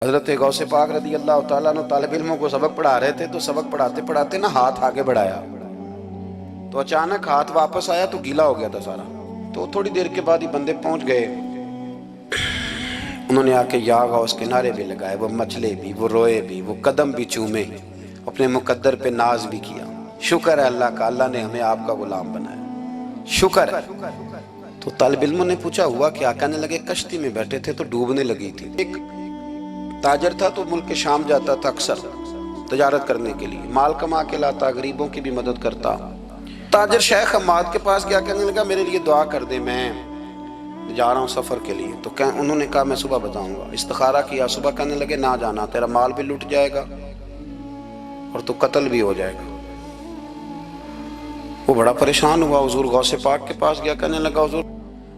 حضرت غوث پاک رضی اللہ تعالیٰ عنہ طالب علموں کو سبق پڑھا رہے تھے، تو سبق پڑھاتے پڑھاتے نا ہاتھ آگے بڑھایا تو اچانک ہاتھ واپس آیا تو گیلا ہو گیا تھا سارا۔ تو تھوڑی دیر کے بعد ہی بندے پہنچ گئے، انہوں نے آ کے یا غوث کے نعرے بھی لگائے، وہ مچلے بھی، وہ روئے بھی، وہ قدم بھی چومے، اپنے مقدر پہ ناز بھی کیا۔ شکر ہے اللہ کا، اللہ نے ہمیں آپ کا غلام بنایا، شکر ہے۔ تو طالب علموں نے پوچھا ہوا کیا؟ کہنے لگے کشتی میں بیٹھے تھے تو ڈوبنے لگی تھی۔ ایک تاجر تھا تو ملک شام جاتا تھا اکثر تجارت کرنے کے لیے، مال کما کے لاتا، غریبوں کی بھی مدد کرتا۔ تاجر شیخ حماد کے پاس گیا، کہنے لگا میرے لیے دعا کر دے، میں جا رہا ہوں سفر کے لیے۔ تو انہوں نے کہا میں صبح بتاؤں گا۔ استخارہ کیا صبح، کہنے لگے نہ جانا، تیرا مال بھی لٹ جائے گا اور تو قتل بھی ہو جائے گا۔ وہ بڑا پریشان ہوا، حضور غوث پاک کے پاس گیا، کہنے لگا حضور،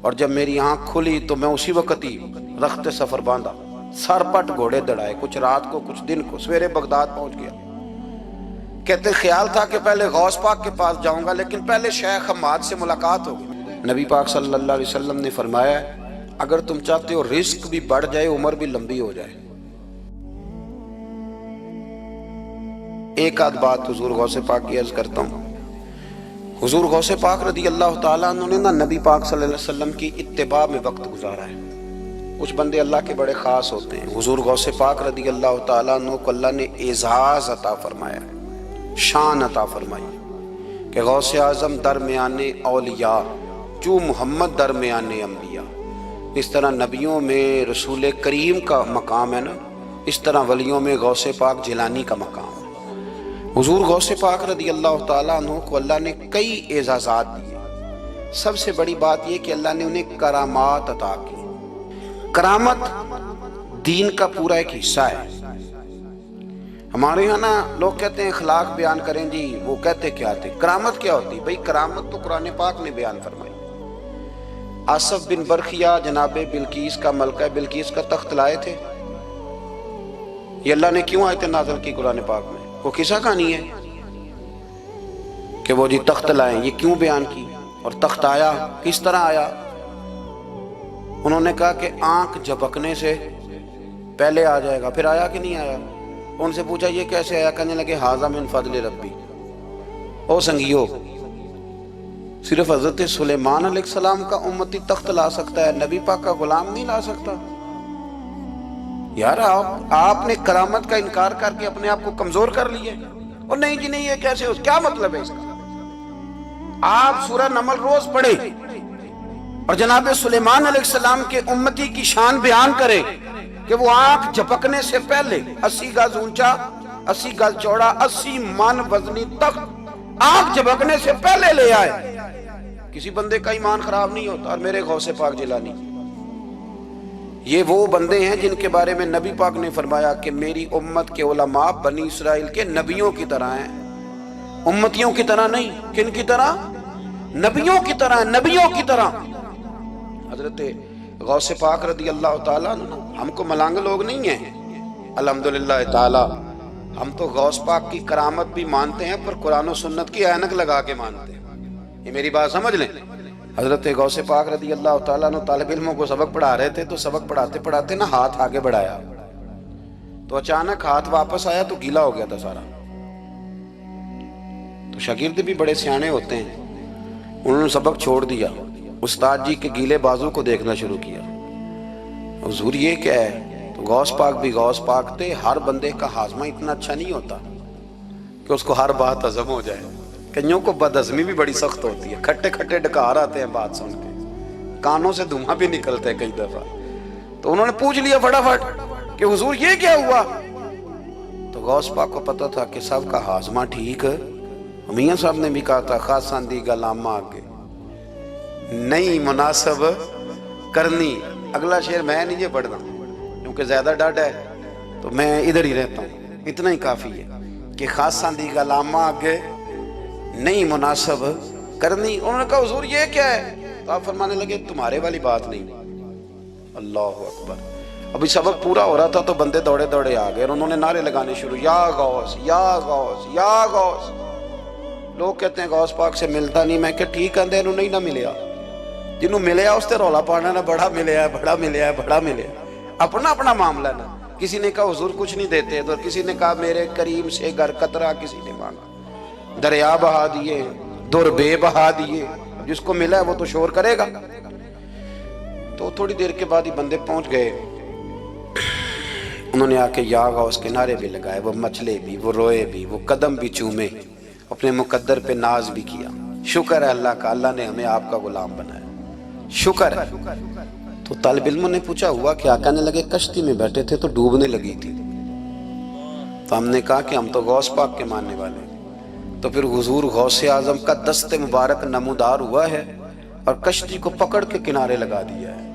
اور جب میری آنکھ کھلی تو میں اسی وقت ہی رخت سفر باندھا، سر پٹ گھوڑے دڑائے، کچھ رات کو کچھ دن کو، سویرے بغداد پہنچ گیا۔ کہتے خیال تھا کہ پہلے غوث پاک کے پاس جاؤں گا، لیکن پہلے شیخ حماد سے ملاقات ہوگی۔ نبی پاک صلی اللہ علیہ وسلم نے فرمایا اگر تم چاہتے ہو رزق بھی بڑھ جائے، عمر بھی لمبی ہو جائے، ایک آدھ بات حضور غوث پاک کی عرض کرتا ہوں۔ حضور غوث پاک رضی اللہ تعالیٰ عنہ نے نا نبی پاک صلی اللہ علیہ وسلم کی اتباع میں وقت گزارا ہے۔ کچھ بندے اللہ کے بڑے خاص ہوتے ہیں۔ حضور غوث پاک رضی اللہ تعالیٰ عنہ کو اللہ نے اعزاز عطا فرمایا، شان عطا فرمائی کہ غوث اعظم درمیان اولیاء، جو محمد درمیان انبیاء۔ اس طرح نبیوں میں رسول کریم کا مقام ہے نا، اس طرح ولیوں میں غوث پاک جیلانی کا مقام ہے۔ حضور غوث پاک رضی اللہ تعالیٰ عنہ کو اللہ نے کئی اعزازات دیے۔ سب سے بڑی بات یہ کہ اللہ نے انہیں کرامات عطا کی۔ کرامت دین کا پورا ایک حصہ ہے۔ ہمارے یہاں نا لوگ کہتے ہیں اخلاق بیان کریں جی، وہ کہتے کیا تھے؟ کرامت کیا ہوتی؟ بھئی کرامت تو قرآن پاک نے بیان فرمائی۔ آصف بن برخیہ جناب بلقیس کا ملکہ بلقیس کا تخت لائے تھے، یہ اللہ نے کیوں آیت نازل کی قرآن پاک میں؟ وہ قصہ کہانی ہے کہ وہ جی تخت لائیں، یہ کیوں بیان کی؟ اور تخت آیا کس طرح آیا؟ انہوں نے کہا کہ آنکھ جھپکنے سے پہلے آ جائے گا، پھر آیا کہ نہیں آیا؟ ان سے پوچھا یہ کیسے آیا؟ کہنے لگے ھذا من فضل ربی۔ او سنگیو، صرف حضرت سلیمان علیہ السلام کا امتی تخت لا سکتا ہے، نبی پاک کا غلام نہیں لا سکتا؟ یار آپ نے کرامت کا انکار کر کے اپنے آپ کو کمزور کر لیے۔ اور نہیں جی نہیں، یہ کیسے ہو؟ کیا مطلب ہے اس کا؟ آپ سورہ نمل روز پڑھیں اور جناب سلیمان علیہ السلام کے امتی کی شان بیان کریں کہ وہ آنکھ جھپکنے سے پہلے 80 گز اونچا، 80 گز چوڑا، 80 من وزنی تخت آنکھ جھپکنے سے پہلے لے آئے۔ کسی بندے کا ایمان خراب نہیں ہوتا۔ اور میرے غوث پاک جیلانی، یہ وہ بندے ہیں جن کے بارے میں نبی پاک نے فرمایا کہ میری امت کے علماء بنی اسرائیل کے نبیوں کی طرح ہیں، امتیوں کی طرح نہیں۔ کن کی طرح؟ نبیوں کی طرح، نبیوں کی طرح۔ حضرت غوث پاک رضی اللہ تعالیٰ عنہ ہم کو ملانگ لوگ نہیں ہیں، الحمدللہ تعالیٰ ہم تو غوث پاک کی کرامت بھی مانتے ہیں، پر قرآن و سنت کی اینک لگا کے مانتے ہیں۔ یہ میری بات سمجھ لیں۔ حضرت غوث پاک رضی اللہ تعالیٰ عنہ طالب علموں کو سبق پڑھا رہے تھے، تو سبق پڑھاتے پڑھاتے نا ہاتھ آگے بڑھایا تو اچانک ہاتھ واپس آیا تو گیلا ہو گیا تھا سارا۔ تو شاگرد بھی بڑے سیانے ہوتے ہیں، انہوں نے سبق چھوڑ دیا، استاد جی کے گیلے بازو کو دیکھنا شروع کیا۔ حضور یہ کیا ہے؟ تو غوث پاک بھی غوث پاک تھے۔ ہر بندے کا ہاضمہ اتنا اچھا نہیں ہوتا کہ اس کو ہر بات ہضم ہو جائے، کئیوں کو بد ہضمی بھی بڑی سخت ہوتی ہے، کھٹے کھٹے ڈکار آتے ہیں بات سن کے، کانوں سے دھواں بھی نکلتے ہیں کئی دفعہ۔ تو انہوں نے پوچھ لیا فٹافٹ کہ حضور یہ کیا ہوا؟ تو غوث پاک کو پتا تھا کہ سب کا ہاضمہ ٹھیک ہے۔ میاں صاحب نے بھی کہا تھا خاصاں دی گلامہ آگے نہیں مناسب کرنی۔ اگلا شعر میں نہیں یہ پڑھنا کیونکہ زیادہ ڈاڈ ہے تو میں ادھر ہی رہتا ہوں، اتنا ہی کافی ہے کہ خاصاں دی گلامہ آگے نہیں مناسب کرنی۔ انہوں نے کہا حضور یہ کیا ہے؟ تو آپ فرمانے لگے تمہارے والی بات نہیں۔ اللہ اکبر۔ ابھی سبق پورا ہو رہا تھا تو بندے دوڑے دوڑے آ گئے اور انہوں نے نعرے لگانے شروع، یا غوث یا غوث یا غوث۔ لوگ کہتے ہیں غوث پاک سے ملتا نہیں، میں کہ ٹھیک ہے انہوں نہیں نہ ملیا، جنہوں ملیا اس تے رولا پانا نہ بڑا ملیا ہے بڑا ملیا ہے بڑا ملیا، اپنا اپنا معاملہ نا۔ کسی نے کہا حضور کچھ نہیں دیتے، تو کسی نے کہا میرے کریم سے گر قطرہ کسی نے مانگا، دریا بہا دیے، در بے بہا دیے، جس کو ملا ہے وہ تو شور کرے گا۔ تو تھوڑی دیر کے بعد ہی بندے پہنچ گئے، انہوں نے آ کے یا غوث کے نعرے بھی لگائے، وہ مچلے بھی، وہ روئے بھی، وہ قدم بھی چومے، اپنے مقدر پہ ناز بھی کیا۔ شکر ہے اللہ کا، اللہ نے ہمیں آپ کا غلام بنایا، شکر ہے۔ تو طالب علموں نے پوچھا ہوا کیا؟ کہنے لگے کشتی میں بیٹھے تھے تو ڈوبنے لگی تھی، تو ہم نے کہا کہ ہم تو غوث پاک کے ماننے والے ہیں، تو پھر حضور غوث اعظم کا دست مبارک نمودار ہوا ہے اور کشتی کو پکڑ کے کنارے لگا دیا ہے،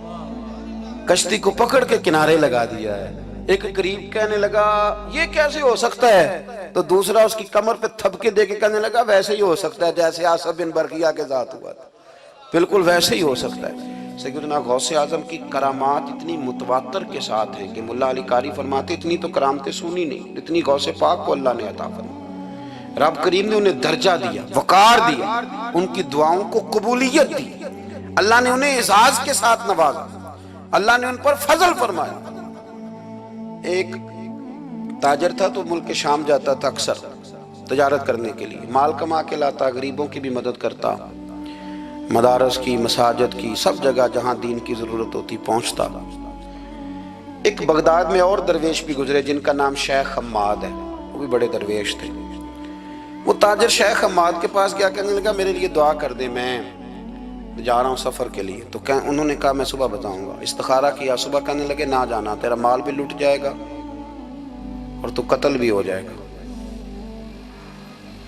کشتی کو پکڑ کے کنارے لگا دیا ہے۔ ایک قریب کہنے لگا یہ کیسے ہو سکتا ہے؟ تو دوسرا اس کی کمر پہ تھپکے دے کے کہنے لگا ویسے ہی ہو سکتا ہے جیسے آصف بن برقیہ کے ذات ہوا تھا، بالکل ویسے ہی ہو سکتا ہے۔ سیدنا غوث اعظم کی کرامات اتنی متواتر کے ساتھ ہیں کہ ملا علی قاری فرماتے اتنی تو کرامتیں سنی نہیں اتنی غوث پاک کو اللہ نے عطا فرمائی۔ رب کریم نے انہیں درجہ دیا، وقار دیا، ان کی دعاؤں کو قبولیت دی، اللہ نے انہیں اعزاز کے ساتھ نوازا، اللہ نے ان پر فضل فرمایا۔ ایک تاجر تھا تو ملک شام جاتا تھا اکثر تجارت کرنے کے لیے، مال کما کے لاتا، غریبوں کی بھی مدد کرتا، مدارس کی، مساجد کی، سب جگہ جہاں دین کی ضرورت ہوتی پہنچتا۔ ایک بغداد میں اور درویش بھی گزرے جن کا نام شیخ حماد ہے، وہ بھی بڑے درویش تھے۔ وہ تاجر شیخ حماد کے پاس گیا، کہنے لگا میرے لیے دعا کر دے، میں جا رہا ہوں سفر کے لیے۔ تو انہوں نے کہا میں صبح بتاؤں گا۔ استخارہ کیا، صبح کہنے لگے نہ جانا، تیرا مال بھی لٹ جائے گا اور تو قتل بھی ہو جائے گا۔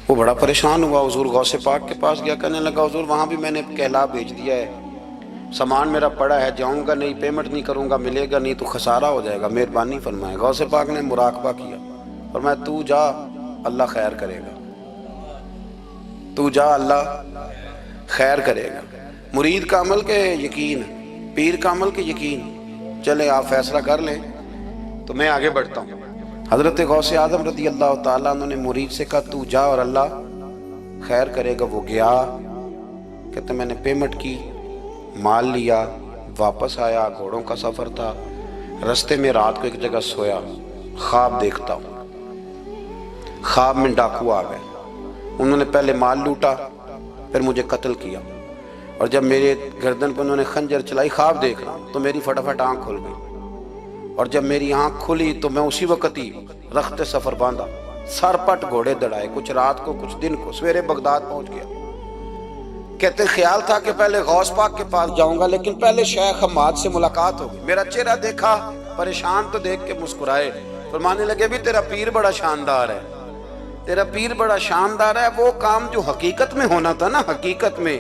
وہ بڑا پریشان ہوا، حضور غوث پاک کے پاس گیا، کہنے لگا حضور وہاں بھی میں نے کہلا بھیج دیا ہے، سامان میرا پڑا ہے، جاؤں گا نہیں، پیمنٹ نہیں کروں گا، ملے گا نہیں تو خسارہ ہو جائے گا، مہربانی فرمائے۔ غوث پاک نے مراقبہ کیا، فرمایا تو جا، اللہ خیر کرے گا، تو جا، اللہ خیر کرے گا۔ مرید کا عمل کے یقین، پیر کا عمل کے یقین، چلے آپ فیصلہ کر لیں تو میں آگے بڑھتا ہوں۔ حضرت غوث اعظم رضی اللہ تعالیٰ عنہ نے مرید سے کہا تو جا اور اللہ خیر کرے گا۔ وہ گیا، کہتے میں نے پیمنٹ کی، مال لیا، واپس آیا، گھوڑوں کا سفر تھا، رستے میں رات کو ایک جگہ سویا، خواب دیکھتا ہوں، خواب میں ڈاکو آ گئے، انہوں نے پہلے مال لوٹا پھر مجھے قتل کیا، اور جب میرے گردن پہ انہوں نے خنجر چلائی، خواب دیکھ رہا ہوں تو میری فٹافٹ آنکھ کھل گئی، اور جب میری آنکھ کھلی تو میں اسی وقت ہی رخت سفر باندھا، سر پٹ گھوڑے دڑائے، کچھ رات کو کچھ دن کو، سویرے بغداد پہنچ گیا۔ کہتے خیال تھا کہ پہلے غوث پاک کے پاس جاؤں گا، لیکن پہلے شیخ حماد سے ملاقات ہوگی۔ میرا چہرہ دیکھا، پریشان تو دیکھ کے مسکرائے، فرمانے لگے بھی تیرا پیر بڑا شاندار ہے، تیرا پیر بڑا شاندار ہے۔ وہ کام جو حقیقت میں ہونا تھا نا، حقیقت میں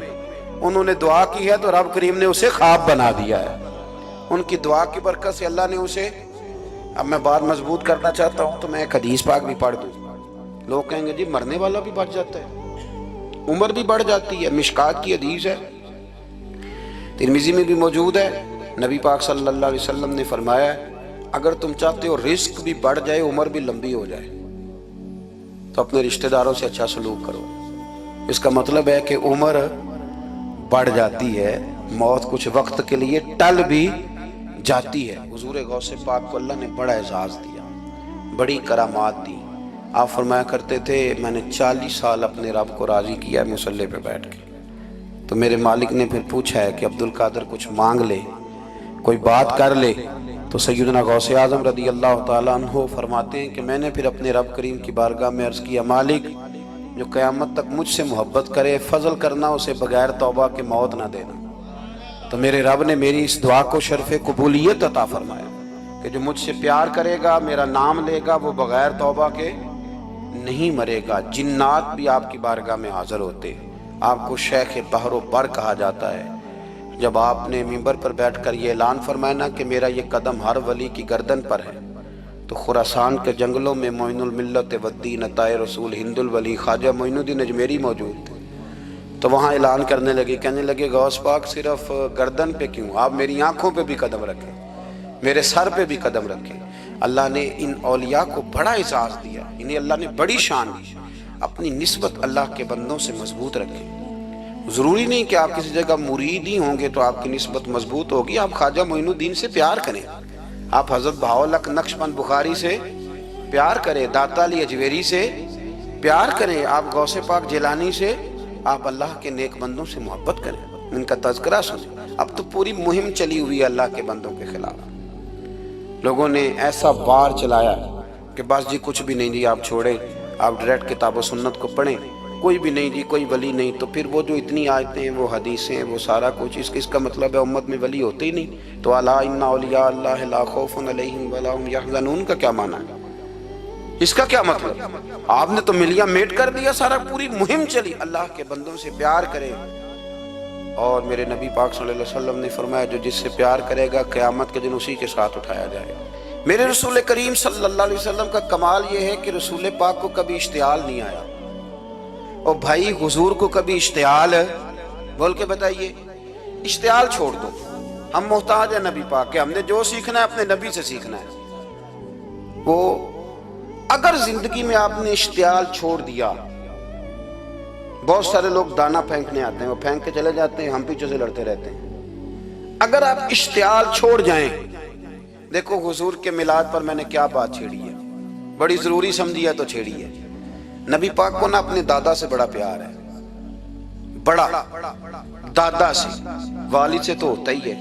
انہوں نے دعا کی ہے تو رب کریم نے اسے خواب بنا دیا ہے۔ ان کی دعا کی برکت سے اللہ نے اسے، اب میں بات مضبوط کرنا چاہتا ہوں تو میں ایک حدیث پاک بھی پڑھ دوں۔ لوگ کہیں گے جی مرنے والا بھی بچ جاتا ہے، عمر بھی بڑھ جاتی ہے۔ مشکات کی حدیث ہے، ترمذی میں بھی موجود ہے، نبی پاک صلی اللہ علیہ وسلم نے فرمایا ہے اگر تم چاہتے ہو رزق بھی بڑھ جائے، عمر بھی لمبی ہو جائے، تو اپنے رشتہ داروں سے اچھا سلوک کرو۔ اس کا مطلب ہے کہ عمر بڑھ جاتی ہے، موت کچھ وقت کے لیے ٹل بھی جاتی ہے۔ حضور غوث پاک کو اللہ نے بڑا اعزاز دیا، بڑی کرامات دی۔ آپ فرمایا کرتے تھے میں نے 40 سال اپنے رب کو راضی کیا ہے مصلی پہ بیٹھ کے۔ تو میرے مالک نے پھر پوچھا ہے کہ عبد القادر کچھ مانگ لے، کوئی بات کر لے، تو سیدنا غوث اعظم رضی اللہ تعالیٰ عنہ فرماتے ہیں کہ میں نے پھر اپنے رب کریم کی بارگاہ میں عرض کیا مالک جو قیامت تک مجھ سے محبت کرے، فضل کرنا اسے بغیر توبہ کے موت نہ دینا۔ تو میرے رب نے میری اس دعا کو شرف قبولیت عطا فرمایا کہ جو مجھ سے پیار کرے گا، میرا نام لے گا، وہ بغیر توبہ کے نہیں مرے گا۔ جنات بھی آپ کی بارگاہ میں حاضر ہوتے، آپ کو شیخ بحر و بر کہا جاتا ہے۔ جب آپ نے منبر پر بیٹھ کر یہ اعلان فرمایا نا کہ میرا یہ قدم ہر ولی کی گردن پر ہے، تو خراسان کے جنگلوں میں معین الملت والدین عطائے رسول ہند الولی خواجہ معین الدین اجمیری موجود تھے، تو وہاں اعلان کرنے لگے، کہنے لگے غوث پاک صرف گردن پہ کیوں، آپ میری آنکھوں پہ بھی قدم رکھیں، میرے سر پہ بھی قدم رکھیں۔ اللہ نے ان اولیاء کو بڑا اعزاز دیا، انہیں اللہ نے بڑی شان دی۔ اپنی نسبت اللہ کے بندوں سے مضبوط رکھیں۔ ضروری نہیں کہ آپ کسی جگہ مرید ہی ہوں گے تو آپ کی نسبت مضبوط ہوگی، آپ خواجہ معین الدین سے پیار کریں، آپ حضرت بہاؤالحق نقشبند بخاری سے پیار کریں، داتا علی اجویری سے پیار کریں، آپ غوث پاک جیلانی سے، آپ اللہ کے نیک بندوں سے محبت کریں، ان کا تذکرہ سنیں۔ اب تو پوری مہم چلی ہوئی ہے اللہ کے بندوں کے خلاف، لوگوں نے ایسا وار چلایا کہ بس جی کچھ بھی نہیں جی، آپ چھوڑیں، آپ ڈائریکٹ کتاب و سنت کو پڑھیں، کوئی بھی نہیں جی، کوئی ولی نہیں، تو پھر وہ جو اتنی آیتیں ہیں، وہ حدیثیں، وہ سارا کچھ، اس کا مطلب ہے امت میں ولی ہوتے ہی نہیں۔ تو الا ان اولیاء اللہ لا خوف علیہم ولا هم يحزنون کا کیا معنی ہے؟ اس کا کیا مطلب؟ آپ نے تو ملیاں میٹ کر دیا، سارا پوری مہم چلی۔ اللہ کے بندوں سے پیار کریں، اور میرے نبی پاک صلی اللہ علیہ وسلم نے فرمایا جو جس سے پیار کرے گا قیامت کے دن اسی کے ساتھ اٹھایا جائے گا۔ میرے رسول کریم صلی اللہ علیہ وسلم کا کمال یہ ہے کہ رسول پاک کو کبھی اشتعال نہیں آیا، اور بھائی حضور کو کبھی اشتعال، بول کے بتائیے، اشتعال چھوڑ دو، ہم محتاج ہیں نبی پاک کے، ہم نے جو سیکھنا ہے اپنے نبی سے سیکھنا ہے۔ وہ اگر زندگی میں آپ نے اشتعال چھوڑ دیا، بہت سارے لوگ دانا پھینکنے آتے ہیں، وہ پھینک کے چلے جاتے ہیں، ہم پیچھے سے لڑتے رہتے ہیں۔ اگر آپ اشتعال چھوڑ جائیں، دیکھو حضور کے میلاد پر میں نے کیا بات چھیڑی ہے، بڑی ضروری سمجھی ہے تو چھیڑی ہے۔ نبی پاک کو نا اپنے دادا سے بڑا پیار ہے، بڑا، دادا سے، والد سے تو ہوتا ہی ہے،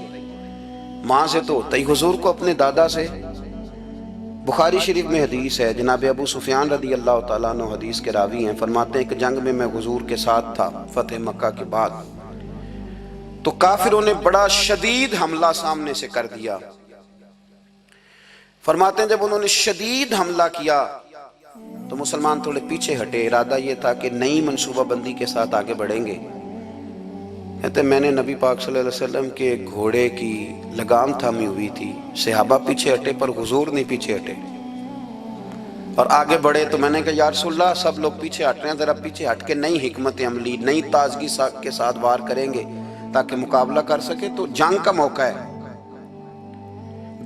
ماں سے تو ہوتا ہی، حضور کو اپنے دادا سے۔ بخاری شریف میں حدیث ہے، جناب ابو سفیان رضی اللہ تعالیٰ عنہ حدیث کے راوی ہیں، فرماتے ہیں کہ جنگ میں حضور کے ساتھ تھا فتح مکہ کے بعد، تو کافروں نے بڑا شدید حملہ سامنے سے کر دیا۔ فرماتے ہیں جب انہوں نے شدید حملہ کیا تو مسلمان تھوڑے پیچھے ہٹے، ارادہ یہ تھا کہ نئی منصوبہ بندی کے ساتھ آگے بڑھیں گے۔ کہتے ہیں میں نے نبی پاک صلی اللہ علیہ وسلم کے گھوڑے کی لگام تھامی ہوئی تھی، صحابہ پیچھے ہٹے پر حضور نہیں پیچھے ہٹے، اور آگے بڑھے۔ تو میں نے کہا یا رسول اللہ سب لوگ پیچھے ہٹ رہے ہیں، ذرا پیچھے ہٹ کے نئی حکمت عملی، نئی تازگی کے ساتھ وار کریں گے تاکہ مقابلہ کر سکے۔ تو جنگ کا موقع ہے،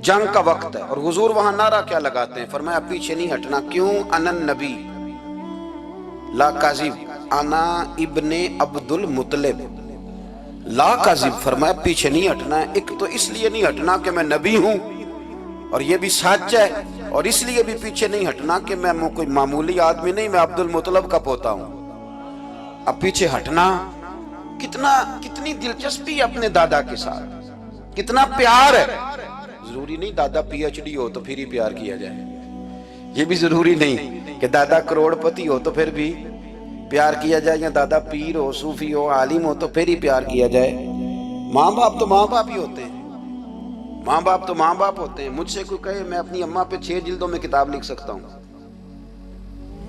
جنگ کا وقت ہے، اور حضور وہاں نعرہ کیا لگاتے ہیں؟ فرمایا پیچھے نہیں ہٹنا، کیوں؟ انا النبی لا کاذب انا ابن عبد المطلب لا کاذب، فرمایا پیچھے نہیں ہٹنا ہے۔ ایک تو اس لیے نہیں ہٹنا کہ میں نبی ہوں اور یہ بھی سچ ہے، اور اس لیے بھی پیچھے نہیں ہٹنا کہ میں کوئی معمولی آدمی نہیں، میں عبد المطلب کا پوتا ہوں۔ اب پیچھے ہٹنا، کتنی دلچسپی ہے اپنے دادا کے ساتھ، کتنا پیار ہے۔ ضروری نہیں دادا پی ایچ ڈی ہو تو پھر ہی پیار کیا جائے، یہ بھی ضروری نہیں کہ دادا کروڑ پتی ہو تو پھر بھی پیار کیا جائے، یا دادا پیر ہو، صوفی ہو، عالم ہو تو پھر ہی پیار کیا جائے۔ ماں باپ تو ماں باپ ہی ہوتے ہیں، ماں باپ تو ماں باپ ہوتے ہیں۔ مجھ سے کوئی کہے میں اپنی اماں پہ 6 جلدوں میں کتاب لکھ سکتا ہوں،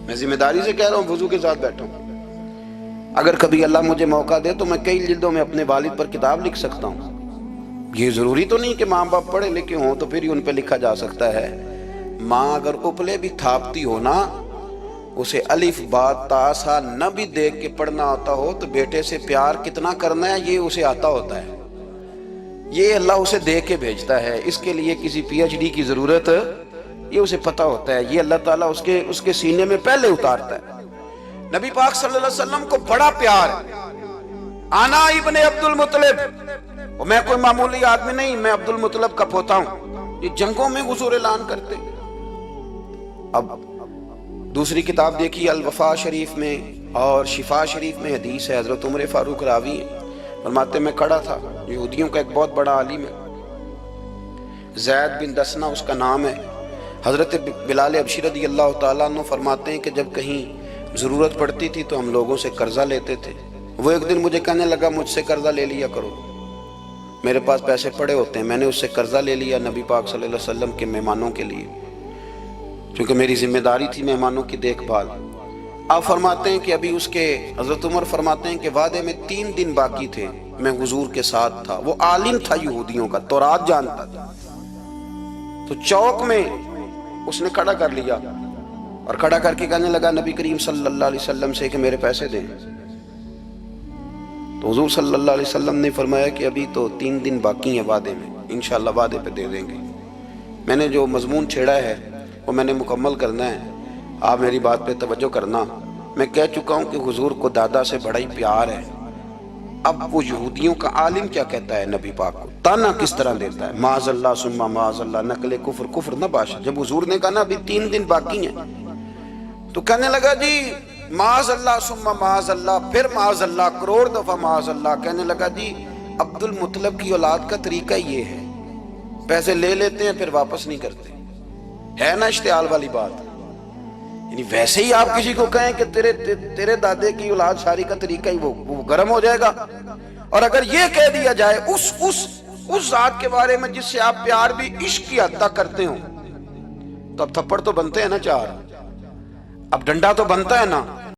میں ذمہ داری سے کہہ رہا ہوں، وضو کے ساتھ بیٹھا ہوں، اگر کبھی اللہ مجھے موقع دے تو میں کئی جلدوں میں اپنے والد پر کتاب لکھ سکتا ہوں۔ یہ ضروری تو نہیں کہ ماں باپ پڑھے لکھے ہوں تو پھر ہی ان پہ لکھا جا سکتا ہے۔ ماں اگر اپلے بھی تھاپتی ہو نا، اسے الف با تا سا نہ بھی دیکھ کے پڑھنا آتا ہو تو بیٹے سے پیار کتنا کرنا ہے یہ اسے آتا ہوتا ہے، یہ اللہ اسے دیکھ کے بھیجتا ہے، اس کے لیے کسی پی ایچ ڈی کی ضرورت یہ اسے پتا ہوتا ہے، یہ اللہ تعالیٰ اس کے سینے میں پہلے اتارتا ہے۔ نبی پاک صلی اللہ علیہ وسلم کو بڑا پیار ہے، آنا ابن عبد المطلب، میں کوئی معمولی آدمی نہیں، میں عبد المطلب کا پوتا ہوں۔ یہ جنگوں میں حضور اعلان کرتے۔ اب دوسری کتاب دیکھی الوفا شریف میں اور شفا شریف میں حدیث ہے، حضرت عمر فاروق راوی ہیں، فرماتے میں کھڑا تھا، یہودیوں کا ایک بہت بڑا عالم ہے، زید بن دسنا اس کا نام ہے، حضرت بلال حبشی رضی اللہ تعالیٰ عنہ فرماتے ہیں کہ جب کہیں ضرورت پڑتی تھی تو ہم لوگوں سے قرضہ لیتے تھے۔ وہ ایک دن مجھے کہنے لگا مجھ سے قرضہ لے لیا کرو، میرے پاس پیسے پڑے ہوتے ہیں۔ میں نے اس سے قرضہ لے لیا نبی پاک صلی اللہ علیہ وسلم کے مہمانوں کے لیے، کیونکہ میری ذمہ داری تھی مہمانوں کی دیکھ بھال۔ آپ فرماتے ہیں کہ ابھی اس کے حضرت عمر فرماتے ہیں کہ وعدے میں 3 دن باقی تھے، میں حضور کے ساتھ تھا، وہ عالم تھا یہودیوں کا، تورات جانتا تھا، تو چوک میں اس نے کھڑا کر لیا اور کھڑا کر کے کہنے لگا نبی کریم صلی اللہ علیہ وسلم سے کہ میرے پیسے دیں۔ تو حضور صلی اللہ علیہ وسلم نے فرمایا کہ ابھی تو 3 دن باقی ہیں وعدے میں، انشاءاللہ وعدے پہ دے دیں گے۔ میں نے جو مضمون چھیڑا ہے وہ میں نے مکمل کرنا ہے، آپ میری بات پہ توجہ کرنا۔ میں کہہ چکا ہوں کہ حضور کو دادا سے بڑا ہی پیار ہے۔ اب وہ یہودیوں کا عالم کیا کہتا ہے نبی پاک کو؟ تانا کس طرح دیتا ہے، معاذ اللہ ثم معاذ اللہ، نقل کفر، کفر نہ باشا۔ جب حضور نے کہا نا ابھی 3 دن باقی ہیں، تو کہنے لگا جی معاذ اللہ ثم معاذ اللہ، پھر معاذ اللہ، کروڑ دفعہ معاذ اللہ۔ کہنے لگا جی عبد المطلب کی اولاد کا طریقہ یہ ہے، پیسے لے لیتے ہیں پھر واپس نہیں کرتے۔ ہے نا اشتعال والی بات؟ یعنی ویسے ہی آپ کسی کو کہیں کہ تیرے دادے کی اولاد شاری کا طریقہ ہی وہ گرم ہو جائے گا۔ اور اگر یہ کہہ دیا جائے اس ذات کے بارے میں جس سے آپ پیار بھی عشق کی حد تک کرتے ہوں، تو اب تھپڑ تو بنتے ہیں نا 4، اب ڈنڈا تو بنتا ہے نا۔